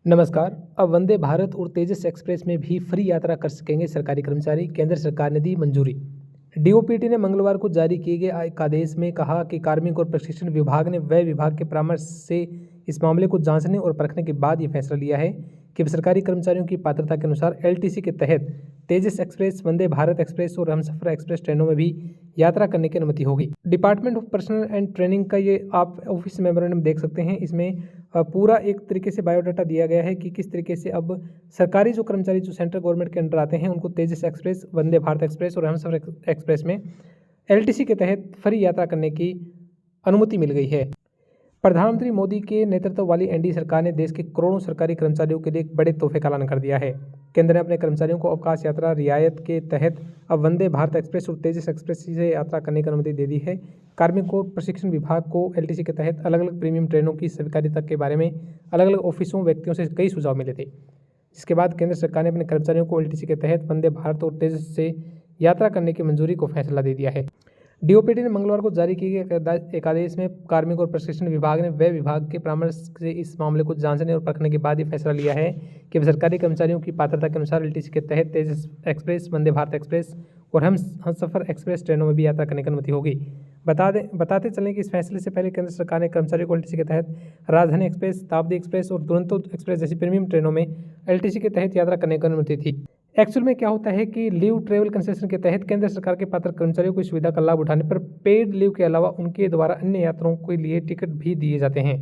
नमस्कार। अब वंदे भारत और तेजस एक्सप्रेस में भी फ्री यात्रा कर सकेंगे सरकारी कर्मचारी, केंद्र सरकार ने दी मंजूरी। डीओपीटी ने मंगलवार को जारी किए गए एक आदेश में कहा कि कार्मिक और प्रशिक्षण विभाग ने व्यय विभाग के परामर्श से इस मामले को जांचने और परखने के बाद ये फैसला लिया है कि सरकारी कर्मचारियों की पात्रता के अनुसार एलटीसी के तहत तेजस एक्सप्रेस, वंदे भारत एक्सप्रेस और हमसफर एक्सप्रेस ट्रेनों में भी यात्रा करने की अनुमति होगी। Department of personal and training का ये आप ऑफिस मेमोरेंडम देख सकते हैं। इसमें पूरा एक तरीके से बायोडाटा दिया गया है कि किस तरीके से अब सरकारी जो कर्मचारी जो सेंट्रल गवर्नमेंट के अंडर आते हैं उनको तेजस एक्सप्रेस, वंदे भारत एक्सप्रेस और हमसफर एक्सप्रेस में एलटीसी के तहत फ्री यात्रा करने की अनुमति मिल गई है। प्रधानमंत्री मोदी के नेतृत्व वाली एनडीए सरकार ने देश के करोड़ों सरकारी कर्मचारियों के लिए एक बड़े तोहफे का ऐलान कर दिया है। केंद्र ने अपने कर्मचारियों को अवकाश यात्रा रियायत के तहत अब वंदे भारत एक्सप्रेस और तेजस एक्सप्रेस से यात्रा करने की अनुमति दे दी है। कार्मिक और प्रशिक्षण विभाग को एलटीसी के तहत अलग अलग प्रीमियम ट्रेनों की स्वीकार्यता के बारे में अलग अलग ऑफिसों व्यक्तियों से कई सुझाव मिले थे, जिसके बाद केंद्र सरकार ने अपने कर्मचारियों को एलटीसी के तहत वंदे भारत और तेजस से यात्रा करने की मंजूरी को फैसला दे दिया है। डीओपीटी ने मंगलवार को जारी किए गए एक आदेश में कार्मिक और प्रशिक्षण विभाग ने व्यय विभाग के परामर्श से इस मामले को जांचने और परखने के बाद ये फैसला लिया है कि सरकारी कर्मचारियों की पात्रता के अनुसार एलटीसी के तहत तेजस एक्सप्रेस, वंदे भारत एक्सप्रेस और हमसफर एक्सप्रेस ट्रेनों में भी यात्रा करने की अनुमति होगी। बताते चलें कि इस फैसले से पहले केंद्र सरकार ने कर्मचारियों को एलटीसी के तहत राजधानी एक्सप्रेस, ताप्ती एक्सप्रेस और दुरंतो एक्सप्रेस जैसी प्रीमियम ट्रेनों में एलटीसी के तहत यात्रा करने की अनुमति थी। एक्चुअल में क्या होता है कि लीव ट्रेवल कंसेशन के तहत केंद्र सरकार के पात्र कर्मचारियों को इस सुविधा का लाभ उठाने पर पेड लीव के अलावा उनके द्वारा अन्य यात्राओं के लिए टिकट भी दिए जाते हैं।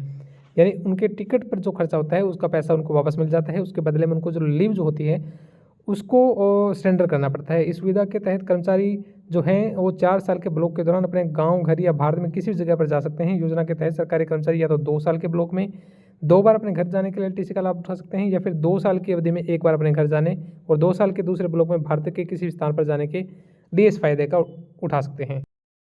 यानी उनके टिकट पर जो खर्चा होता है उसका पैसा उनको वापस मिल जाता है। उसके बदले में उनको जो लीव जो होती है उसको सरेंडर करना पड़ता है। इस सुविधा के तहत कर्मचारी जो हैं वो 4 साल के ब्लॉक के दौरान अपने गाँव, घर या भारत में किसी भी जगह पर जा सकते हैं। योजना के तहत सरकारी कर्मचारी या तो 2 साल के ब्लॉक में 2 बार अपने घर जाने के लिए एलटीसी का लाभ उठा सकते हैं, या फिर 2 साल की अवधि में 1 बार अपने घर जाने और 2 साल के दूसरे ब्लॉक में भारत के किसी भी स्थान पर जाने के लिए इस फायदे का उठा सकते हैं।